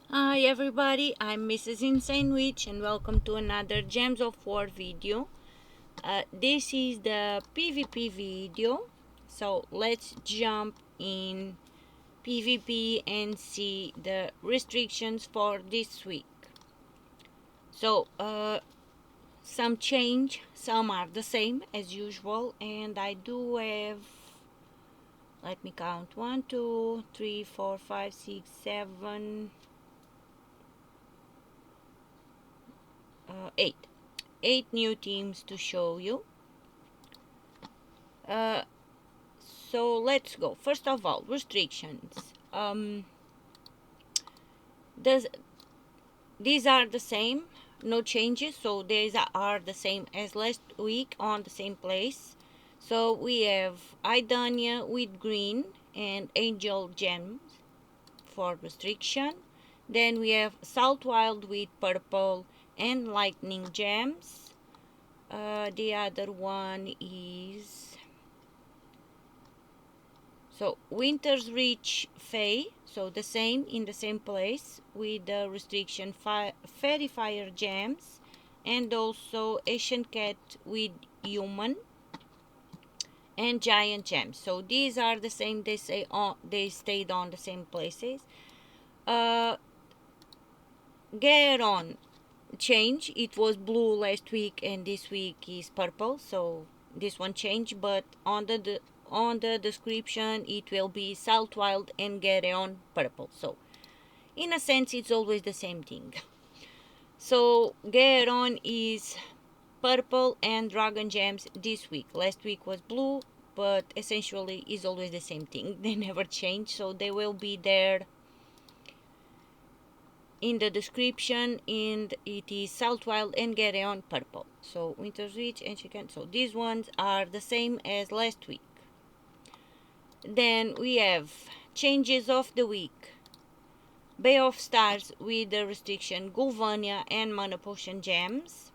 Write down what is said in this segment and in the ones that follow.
Hi everybody, I'm Mrs. Insane Witch and welcome to another Gems of War video. This is the PvP video, so let's jump in PvP and see the restrictions for this week. So, some change, some are the same as usual, and I do have, let me count, 1, 2, 3, 4, 5, 6, 7, 8 new teams to show you. So let's go. First of all, restrictions. These are the same, no changes, so these are the same as last week on the same place. So we have Aidania with green and angel gems for restriction. Then we have Salt Wild with purple and lightning gems. The other one is Winter's Reach Fae, so the same in the same place with the restriction Fairy Fire gems, and also Asian Cat with human and giant gems. So these are the same. They stayed on the same places. Geron change. It was blue last week and this week is purple, so this one changed, but on the description it will be Salt Wild and Geron purple, so in a sense it's always the same thing. So Geron is purple and dragon gems this week. Last week was blue, but essentially is always the same thing. They never change, so they will be there in the description, and it is Salt Wild and Geron purple. So Winter's Reach and Chicken. So these ones are the same as last week. Then we have changes of the week. Bay of Stars with the restriction Gulvania and Mana Potion gems.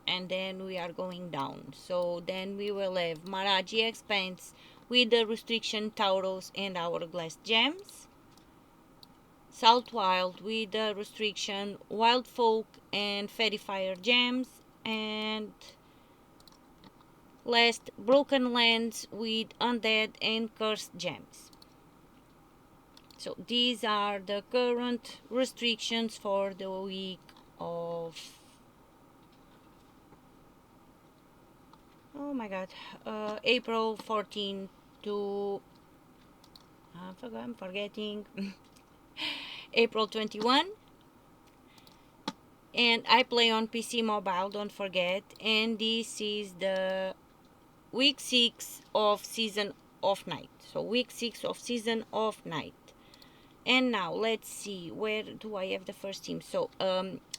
And then we are going down. So then we will have Maraji Expanse with the restriction Tauros and Hourglass gems. Salt Wild with the restriction Wild Folk and Fairy Fire gems, and last Broken Lands with Undead and Cursed gems. So these are the current restrictions for the week of, oh my god, April 14 to, I'm forgetting, April 21. And I play on PC mobile, don't forget. And this is the week 6 of season of night. So week 6 of season of night. And now let's see, where do I have the first team? So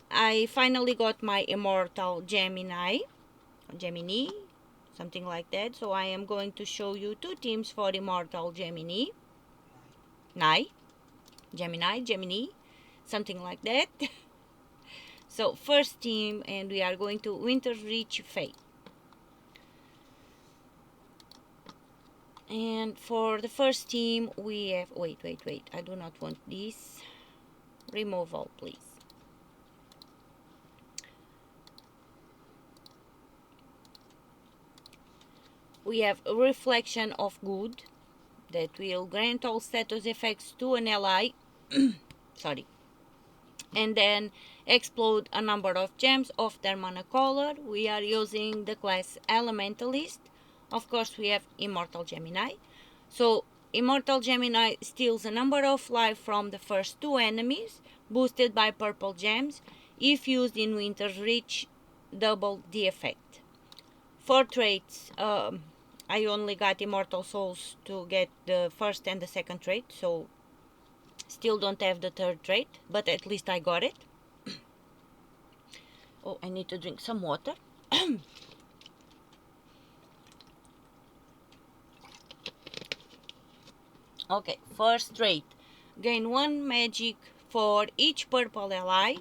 I finally got my Immortal Gemini, something like that. So I am going to show you 2 teams for Immortal Gemini, something like that. So first team, and we are going to Winter's Reach Fae. And for the first team we have, wait, I do not want this. Remove all, please. We have a Reflection of Good that will grant all status effects to an ally. Sorry. And then explode a number of gems of their mana color. We are using the class Elementalist. Of course, we have Immortal Gemini. So Immortal Gemini steals a number of life from the first 2 enemies, boosted by purple gems. If used in Winter's Reach, double the effect. For traits, I only got Immortal Souls to get the first and the second trait, so still don't have the third trait, but at least I got it. Oh, I need to drink some water. Okay, first trait. Gain 1 magic for each purple ally.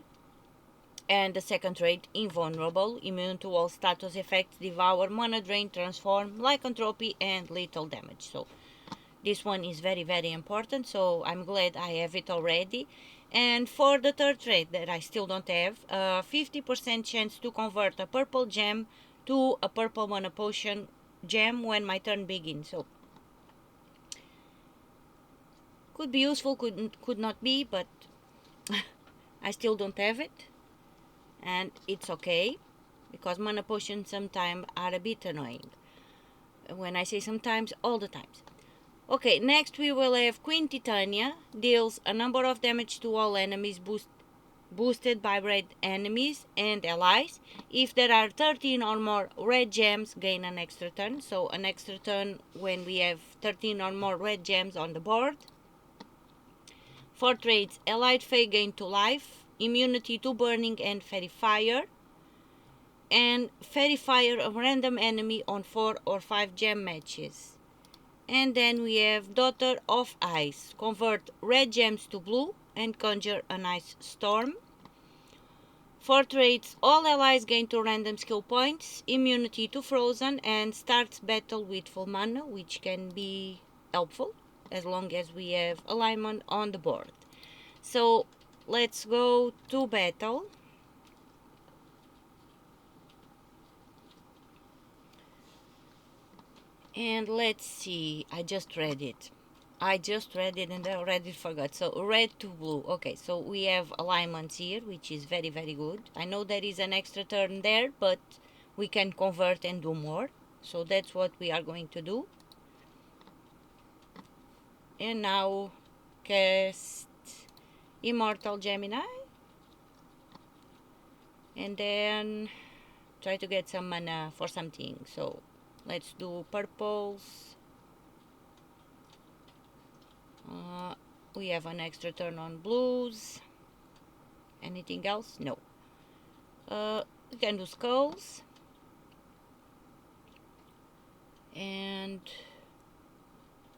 And the second trait, invulnerable, immune to all status effects, devour, mana drain, transform, lycanthropy, and lethal damage. So this one is very, very important, so I'm glad I have it already. And for the third trait that I still don't have, 50% chance to convert a purple gem to a purple mana potion gem when my turn begins. So could be useful, could not be, but I still don't have it, and it's okay, because mana potions sometimes are a bit annoying. When I say sometimes, all the times. Okay, next we will have Queen Titania, deals a number of damage to all enemies boosted by red enemies and allies. If there are 13 or more red gems, gain an extra turn. So an extra turn when we have 13 or more red gems on the board. For traits, allied Fae gain 2 life, immunity to burning and fairy fire, and fairy fire a random enemy on 4 or 5 gem matches. And then we have Daughter of Ice, convert red gems to blue and conjure an ice storm. For traits, all allies gain 2 random skill points, immunity to frozen, and starts battle with full mana, which can be helpful as long as we have alignment on the board. So let's go to battle. And let's see, I just read it and I already forgot. So red to blue. Okay, so we have alignments here, which is very, very good. I know there is an extra turn there, but we can convert and do more. So that's what we are going to do. And now cast Immortal Gemini. And then try to get some mana for something. So let's do purples. We have an extra turn on blues. Anything else? No. We can do skulls. And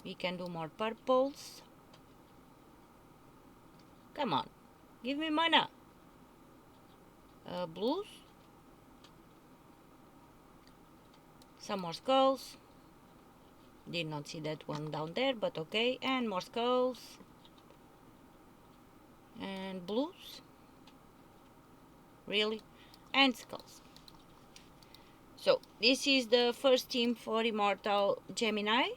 we can do more purples. Come on, give me mana. Blues. Some more skulls. Did not see that one down there, but okay. And more skulls. And blues. Really? And skulls. So this is the first team for Immortal Gemini,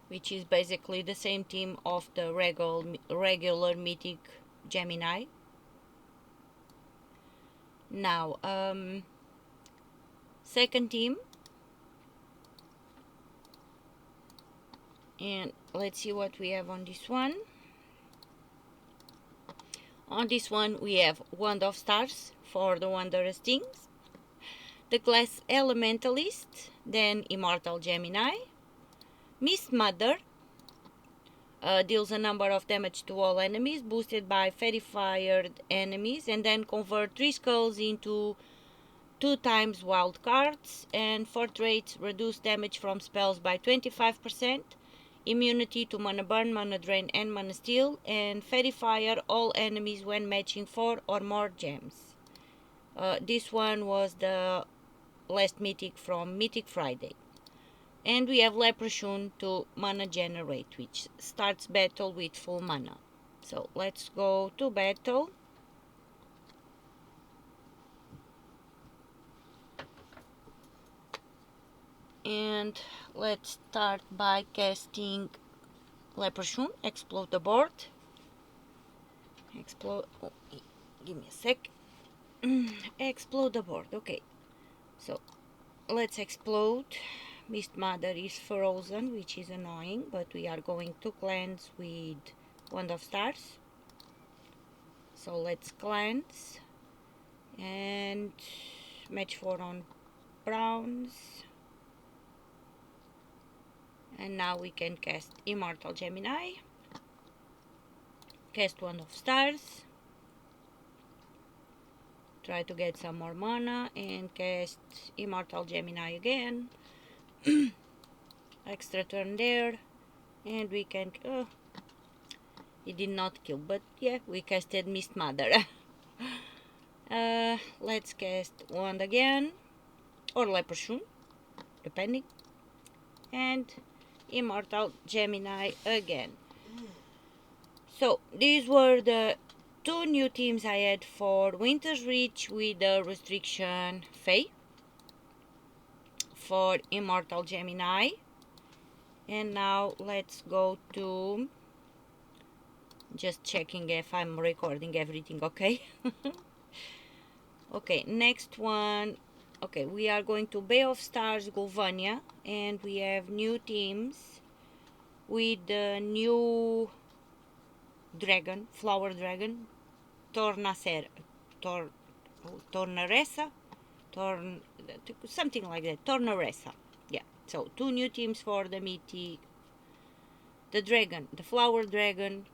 which is basically the same team of the regular mythic Gemini. Now, second team, and let's see what we have on this one. On this one we have Wand of Stars for the Wondrous Things, the class Elementalist, then Immortal Gemini, Mist Mother, deals a number of damage to all enemies boosted by fairy fired enemies, and then convert 3 skulls into 2 times wild cards. And for traits, reduce damage from spells by 25%, immunity to mana burn, mana drain, and mana steal, and fairy fire all enemies when matching 4 or more gems. This one was the last mythic from Mythic Friday. And we have Leprechaun to mana generate, which starts battle with full mana. So let's go to battle. And let's start by casting Leprechaun. Explode the board. Explode. Oh, give me a sec. Explode the board. Okay. So let's explode. Mist Mother is frozen, which is annoying, but we are going to cleanse with Wand of Stars. So let's cleanse and match 4 on browns. And now we can cast Immortal Gemini, cast Wand of Stars, try to get some more mana, and cast Immortal Gemini again. Extra turn there, and we can it did not kill, but yeah, we casted Mist Mother. Let's cast Wand again, or Leprechaun, depending, and Immortal Gemini again. So these were the two new teams I had for Winter's Reach with the restriction Fae for Immortal Gemini. And now let's go to just checking if I'm recording everything okay. Okay, next one. Okay, we are going to Bay of Stars, Gulvania, and we have new teams with the new dragon, flower dragon, Tornaressa, something like that, Tornaressa. Yeah, so two new teams for the mythic, the dragon, the flower dragon,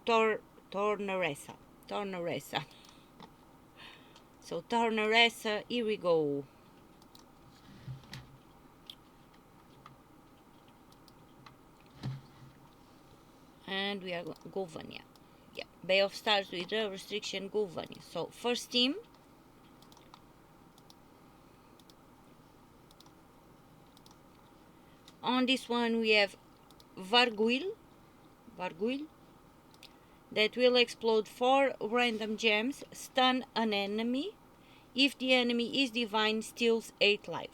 Tornaressa. So Tornaressa, here we go. And we are Gulvania. Yeah, Bay of Stars with the restriction Gulvania. So first team. On this one we have Varguil that will explode 4 random gems, stun an enemy. If the enemy is divine, steals 8 life.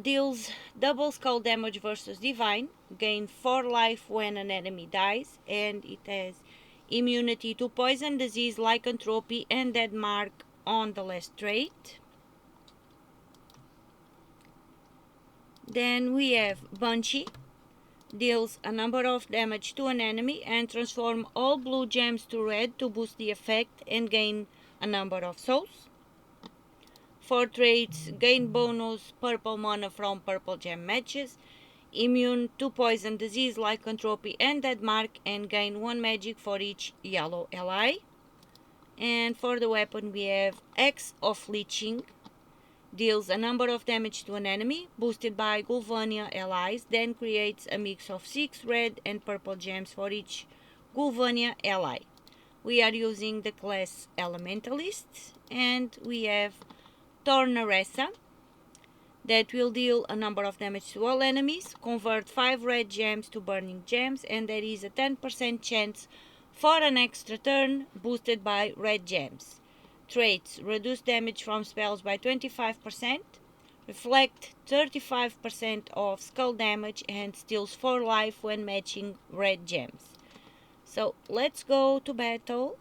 Deals double skull damage versus divine, gain 4 life when an enemy dies, and it has immunity to poison, disease, lycanthropy, and dead mark on the last trait. Then we have Banshee, deals a number of damage to an enemy and transform all blue gems to red to boost the effect and gain a number of souls. For traits, gain bonus purple mana from purple gem matches, immune to poison, disease, lycanthropy, and dead mark, and gain 1 magic for each yellow ally. And for the weapon we have Axe of Leeching, deals a number of damage to an enemy, boosted by Gulvania allies, then creates a mix of 6 red and purple gems for each Gulvania ally. We are using the class Elementalist, and we have Tornaressa that will deal a number of damage to all enemies, convert 5 red gems to burning gems, and there is a 10% chance for an extra turn, boosted by red gems. Traits: reduce damage from spells by 25%, reflect 35% of skull damage, and steals 4 life when matching red gems. So let's go to battle.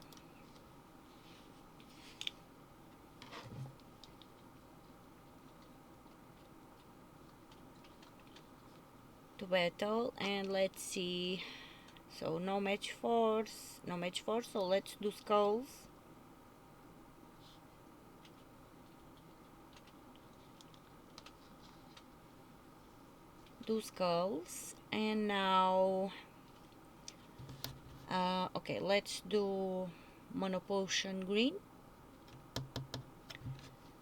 And let's see. So no match force, so let's do skulls. And now okay, let's do mono potion green.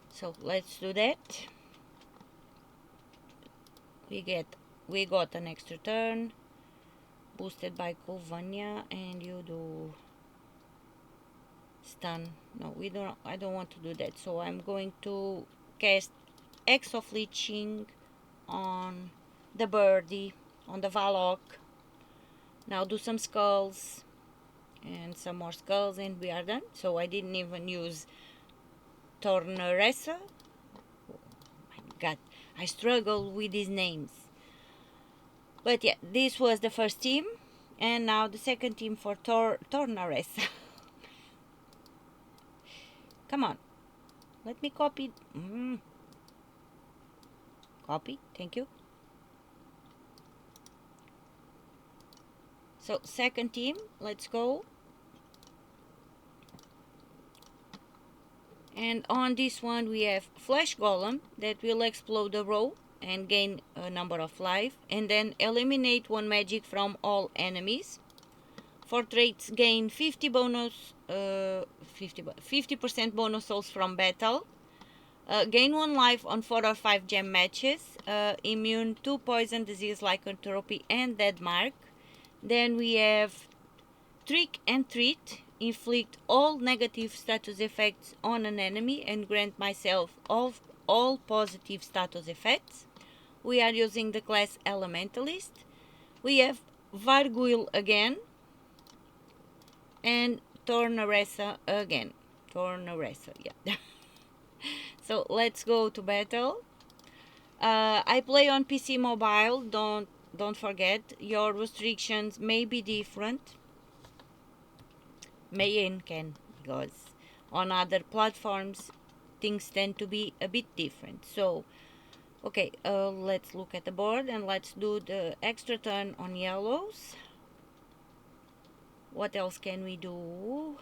So let's do that. We got an extra turn, boosted by Gulvania, and you do stun. No, I don't want to do that, so I'm going to cast Axe of Leeching on the birdie, on the Valok. Now do some skulls and some more skulls, and we are done. So I didn't even use Tornaressa. Oh my god, I struggle with these names. But yeah, this was the first team, and now the second team for Tornaressa. Come on, let me copy. Copy, thank you. So second team, let's go. And on this one we have Flash Golem that will explode a row and gain a number of life, and then eliminate 1 magic from all enemies. For traits, gain 50% bonus souls from battle, gain 1 life on 4 or 5 gem matches, immune to poison, disease, lycanthropy, and dead mark. Then we have Trick and Treat, inflict all negative status effects on an enemy and grant myself all positive status effects. We are using the class Elementalist. We have Varguil again, and Tornaresa again. Tornaresa, yeah. So let's go to battle. I play on PC mobile. Don't forget, your restrictions may be different. May and can, because on other platforms things tend to be a bit different. So okay, let's look at the board and let's do the extra turn on yellows. What else can we do?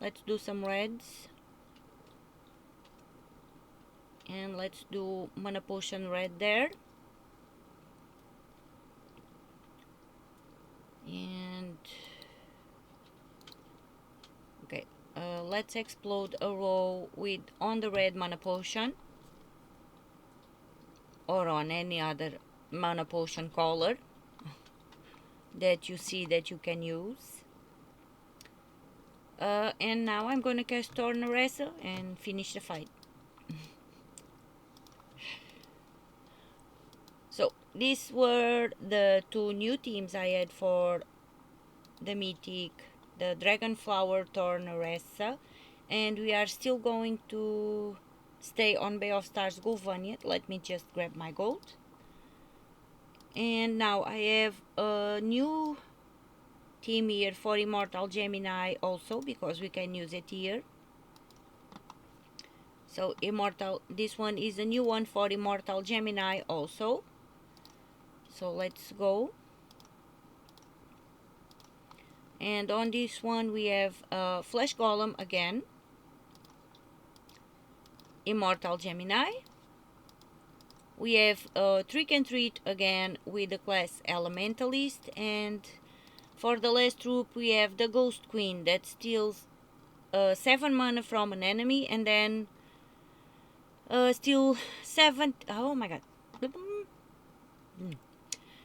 Let's do some reds, and let's do mana potion red there. And okay, let's explode a row with on the red mana potion, or on any other mana potion color that you see that you can use. And now I'm gonna cast Tornaresa and finish the fight. So these were the two new teams I had for the mythic, the Dragonflower Tornaresa, and we are still going to stay on Bay of Stars Gulvania. Let me just grab my gold. And now I have a new team here for Immortal Gemini also, because we can use it here. So this one is a new one for Immortal Gemini also. So let's go. And on this one we have Flesh Golem again, Immortal Gemini. We have Trick and Treat again with the class Elementalist, and for the last troop we have the Ghost Queen that steals 7 mana from an enemy, and then steal 7, oh my god,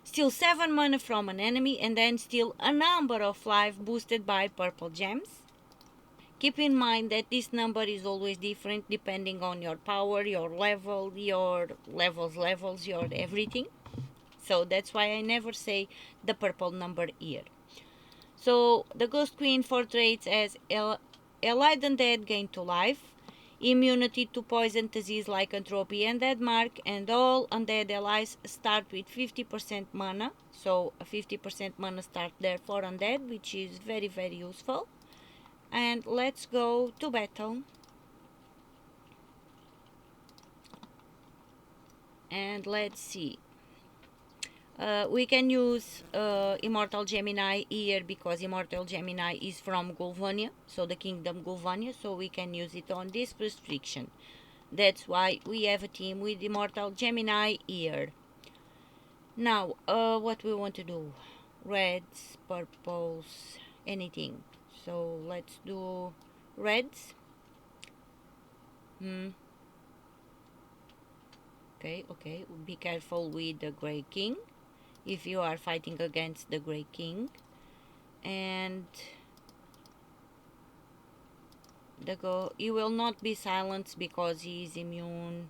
steal 7 mana from an enemy, and then steal a number of life boosted by purple gems. Keep in mind that this number is always different depending on your power, your level, your levels, your everything. So that's why I never say the purple number here. So the Ghost Queen for traits as Allied Undead gain to life, immunity to poison, disease, lycanthropy, and dead mark, and all undead allies start with 50% mana. So a 50% mana start there for undead, which is very, very useful. And let's go to battle. And let's see. We can use Immortal Gemini here because Immortal Gemini is from Gulvania, so the Kingdom Gulvania, so we can use it on this restriction. That's why we have a team with Immortal Gemini here. Now, what we want to do? Reds, purples, anything. So let's do reds. Okay, be careful with the Grey King if you are fighting against the Grey King. And he will not be silenced because he is immune.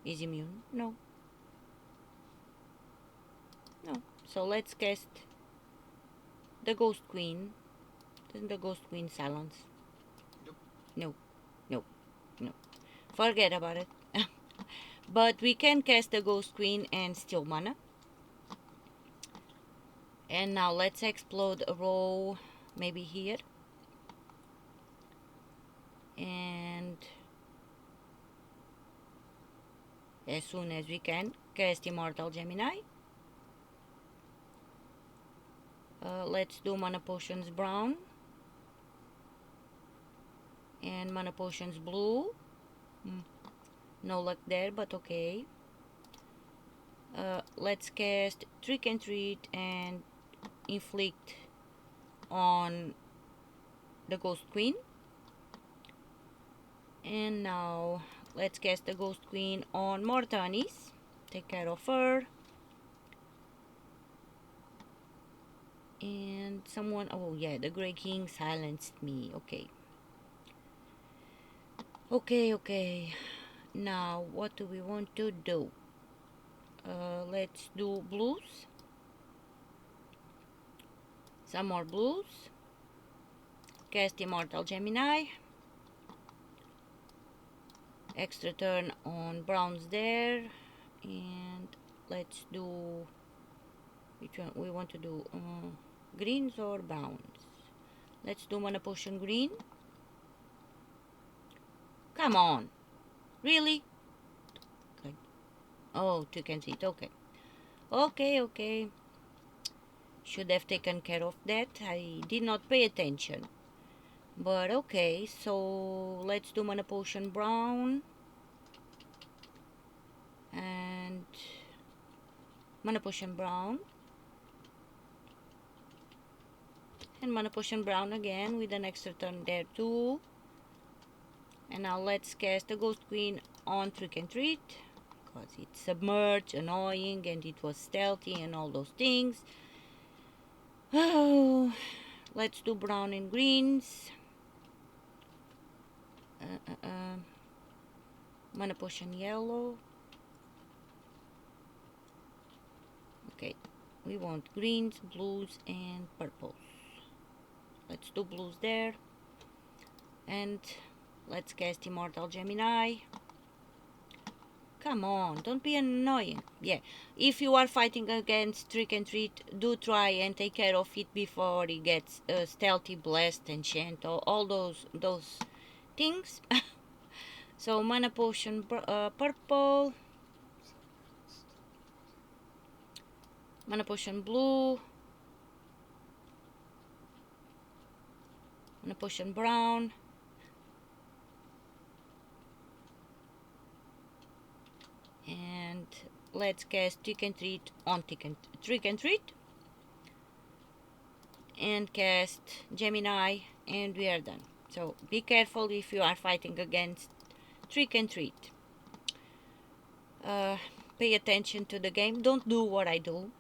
Is immune? No. So let's cast the Ghost Queen. Doesn't the Ghost Queen silence? No. Forget about it. But we can cast the Ghost Queen and steal mana. And now let's explode a row, maybe here. And as soon as we can, cast Immortal Gemini. Let's do Mana Potions brown. And Mana Potions blue. No luck there, but okay. Let's cast Trick and Treat and inflict on the Ghost Queen. And now let's cast the Ghost Queen on Mortanis. Take care of her. And someone, oh yeah, the Grey King silenced me. Okay. Now what do we want to do? Let's do blues. Some more blues. Cast Immortal Gemini. Extra turn on browns there. And let's do... which one we want to do? Greens or browns? Let's do Mana Potion green. Come on. Really? Okay. Oh, 2 can see it. Okay. Okay. Should have taken care of that. I did not pay attention. But okay, so let's do Mana Potion brown. And Mana Potion brown. And Mana Potion brown again with an extra turn there too. And now let's cast a Ghost Queen on Trick and Treat. Because it's submerged, annoying, and it was stealthy and all those things. Oh, let's do brown and greens. Mana Potion yellow. Okay, we want greens, blues, and purples. Let's do blues there. And let's cast Immortal Gemini. Come on, don't be annoying. Yeah, if you are fighting against Trick and Treat, do try and take care of it before it gets Stealthy, Blast, Enchant, all those things. So Mana Potion purple. Mana Potion blue. Mana Potion brown. And let's cast Trick and Treat on Trick and Treat. And cast Gemini, and we are done. So be careful if you are fighting against Trick and Treat. Pay attention to the game. Don't do what I do.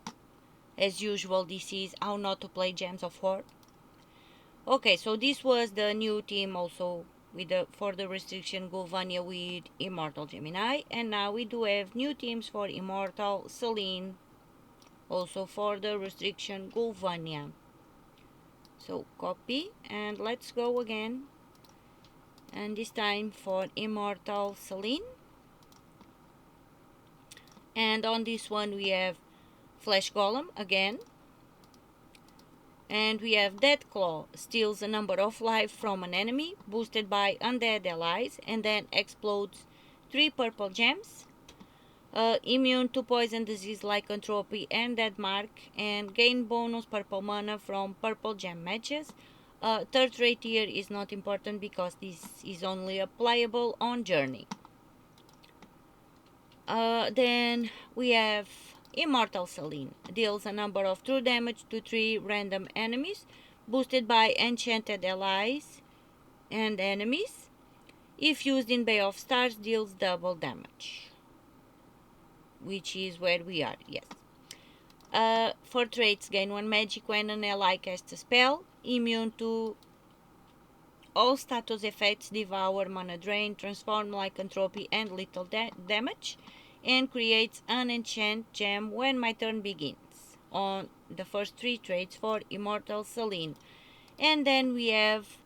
As usual, this is how not to play Gems of War. Okay, so this was the new team also with for the restriction Gulvania with Immortal Gemini, and now we do have new teams for Immortal Selene, also for the restriction Gulvania. So copy and let's go again, and this time for Immortal Selene. And on this one we have Flesh Golem again. And we have Death Claw, steals a number of life from an enemy, boosted by undead allies, and then explodes 3 purple gems. Immune to poison, disease, lycanthropy, and dead mark, and gain bonus purple mana from purple gem matches. Third rate here is not important because this is only applicable on journey. Then we have Immortal Selene, deals a number of true damage to 3 random enemies, boosted by enchanted allies and enemies. If used in Bay of Stars, deals double damage, which is where we are, yes. For traits, gain 1 magic when an ally casts a spell, immune to all status effects, devour, mana drain, transform, lycanthropy, and lethal damage, and creates an enchant gem when my turn begins on the first 3 traits for Immortal Selene. And then we have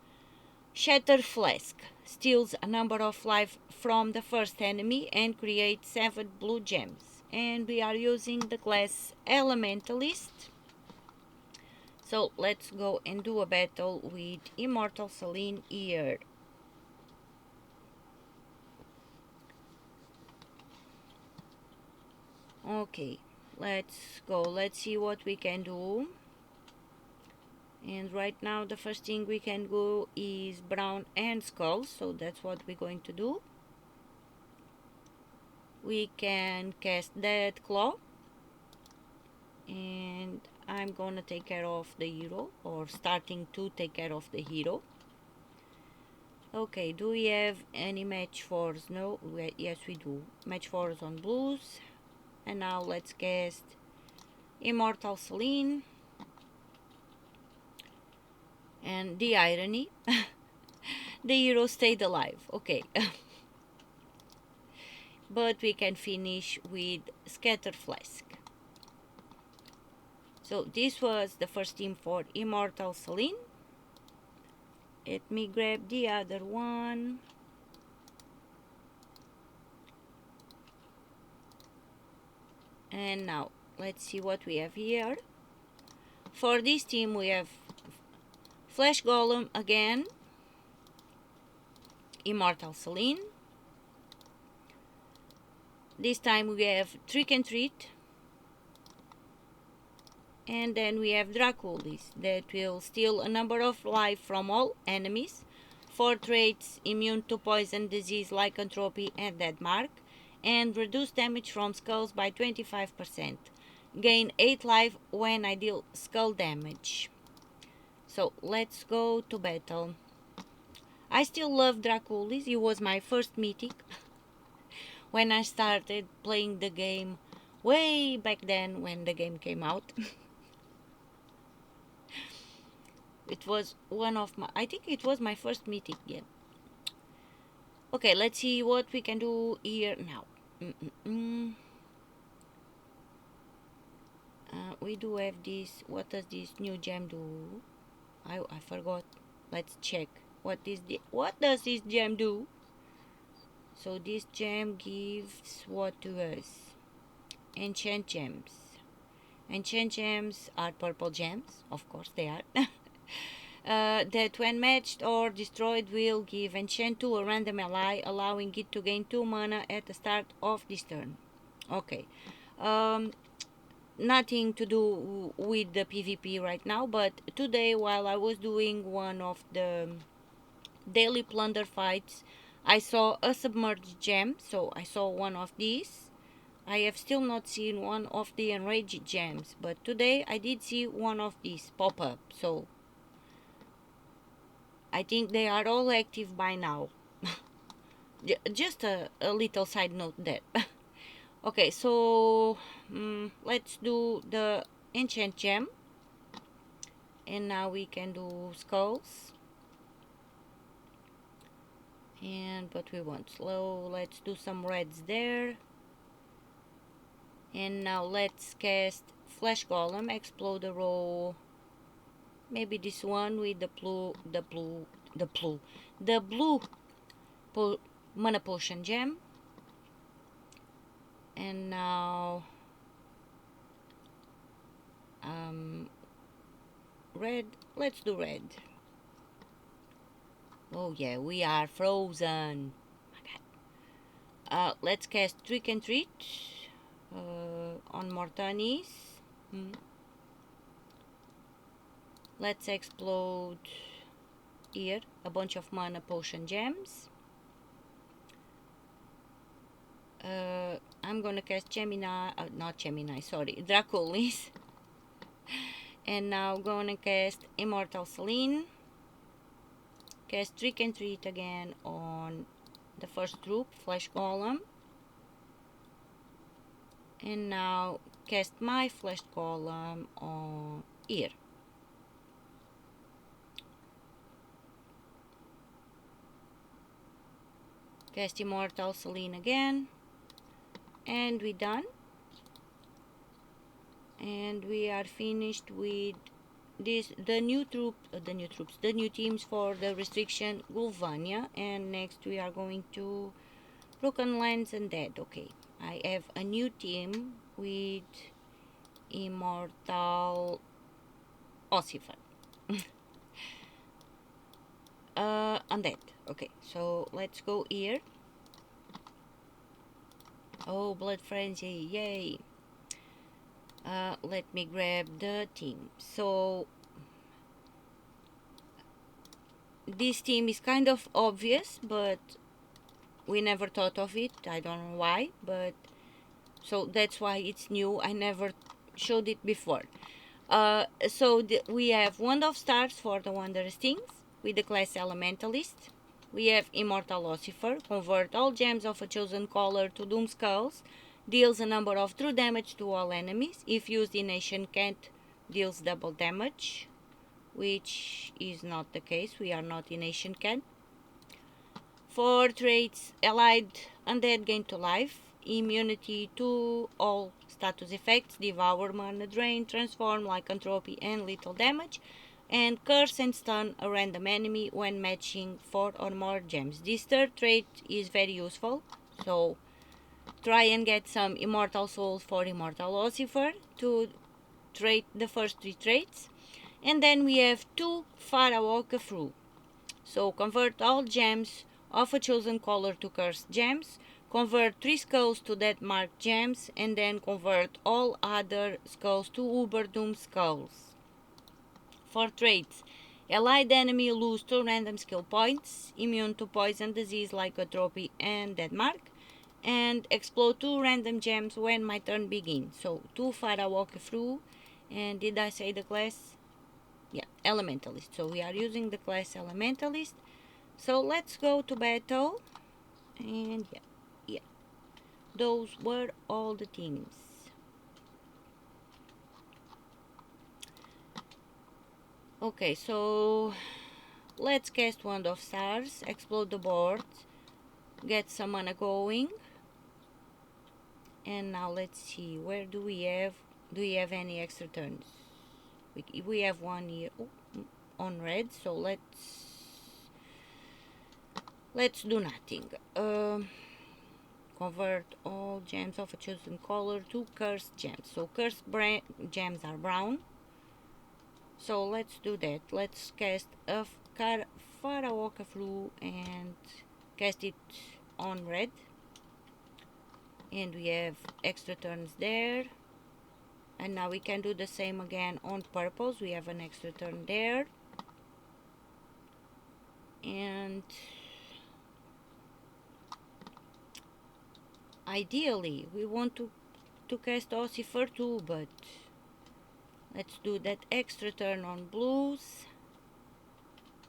Shattered Flask, steals a number of life from the first enemy and creates 7 blue gems. And we are using the class Elementalist. So let's go and do a battle with Immortal Selene here. Okay, let's go. Let's see what we can do. And right now the first thing we can go is brown and skulls, so that's what we're going to do. We can cast Death Claw, and I'm gonna take care of the hero, or starting to take care of the hero. Okay, do we have any match fours? No, yes we do. Match fours on blues. And now let's cast Immortal Selene. And the irony, the hero stayed alive. Okay. but we can finish with Scatter Flask. So this was the first team for Immortal Celine. Let me grab the other one. And now let's see what we have here. For this team we have Flash Golem again, Immortal Celine. This time we have Trick and Treat. And then we have Draculis that will steal a number of life from all enemies. 4 traits, immune to poison, disease, lycanthropy, and dead mark. And reduce damage from skulls by 25%. Gain 8 life when I deal skull damage. So let's go to battle. I still love Draculis. He was my first mythic when I started playing the game way back then when the game came out. It was one of my, I think it was my first mythic game. Okay, let's see what we can do here now. We do have this. What does this new gem do? I forgot. Let's check. What does this gem do? So this gem gives what to us? Enchant gems. Enchant gems are purple gems, of course they are. That when matched or destroyed will give enchant to a random ally, allowing it to gain 2 mana at the start of this turn. Okay. Nothing to do with the PvP right now, but today while I was doing one of the daily plunder fights, I saw a submerged gem, so I saw one of these. I have still not seen one of the enraged gems, but today I did see one of these pop up, so I think they are all active by now. Just a little side note there. Okay, so let's do the enchant gem. And now we can do skulls. But we want slow. Let's do some reds there. And now let's cast Flash Golem, explode a row. Maybe this one with the blue mana potion gem. And now red. Let's do red. Oh yeah, we are frozen. Okay. Let's cast Trick and Treat on Mortanis. Let's explode here a bunch of mana potion gems. I'm gonna cast Draculis. And now gonna cast Immortal Celine. Cast Trick and Treat again on the first troop, Flash Golem. And now cast my Flash Golem on here. Cast Immortal Celine again. And we're done. And we are finished with this, the new teams for the restriction Gulvania. And next we are going to Broken Lands and Dead. Okay, I have a new team with Immortal Ossifer. Undead. Okay, so let's go here. Oh, Blood Frenzy, yay! Let me grab the team. So this team is kind of obvious, but we never thought of it. I don't know why, but so that's why it's new. I never showed it before. We have Wand of Stars for the Wondrous Things with the class Elementalist. We have Immortal Ossifer, convert all gems of a chosen color to Doom Skulls, deals a number of true damage to all enemies. If used in Ancient Can't, deals double damage, which is not the case. We are not in Ancient Can't. 4 traits, allied Undead gain to life, immunity to all status effects, devour, mana drain, transform, lycanthropy, and lethal damage, and curse and stun a random enemy when matching 4 or more gems. This third trait is very useful, so try and get some immortal souls for Immortal Lucifer to trait the first 3 traits. And then we have 2 Farawalk through. So convert all gems of a chosen color to cursed gems, convert 3 skulls to death marked gems, and then convert all other skulls to Uberdoom skulls. For traits, allied enemy lose 2 random skill points, immune to poison, disease, lycanthropy, and death mark, and explode 2 random gems when my turn begins. So 2 Farawalk through, and did I say the class? Yeah, Elementalist. So we are using the class Elementalist. So let's go to battle. And yeah. Those were all the teams. Okay, so let's cast Wand of Stars, explode the board, get some mana going. And now let's see, where do we have any extra turns? We have 1 here on red, so let's do nothing. Convert all gems of a chosen color to cursed gems. So cursed gems are brown. So let's do that. Let's cast a Farawalk through and cast it on red. And we have extra turns there. And now we can do the same again on purples. We have an extra turn there. And ideally we want to cast Lucifer too, but let's do that extra turn on blues.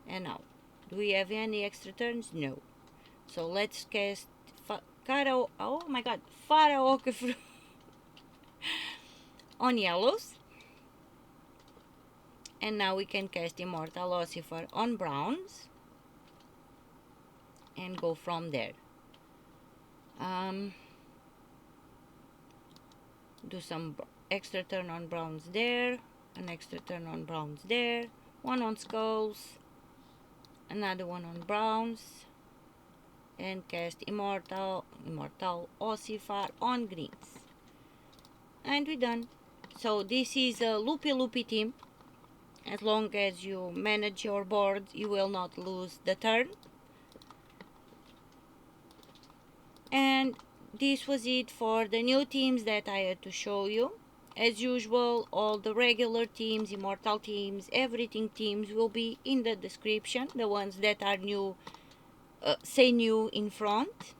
And now, do we have any extra turns? No. So let's cast Farawalk through on yellows. And now we can cast Immortal Lucifer on browns and go from there. Do some extra turn on browns there, an extra turn on browns there, 1 on skulls, another 1 on browns, and cast Immortal Lucifer on greens. And we're done. So this is a loopy team. As long as you manage your board, you will not lose the turn. And this was it for the new teams that I had to show you. As usual, all the regular teams, immortal teams, everything teams will be in the description. The ones that are new, say new in front.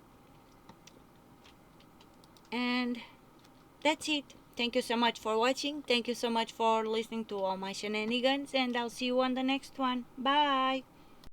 And that's it. Thank you so much for watching. Thank you so much for listening to all my shenanigans. And I'll see you on the next one. Bye.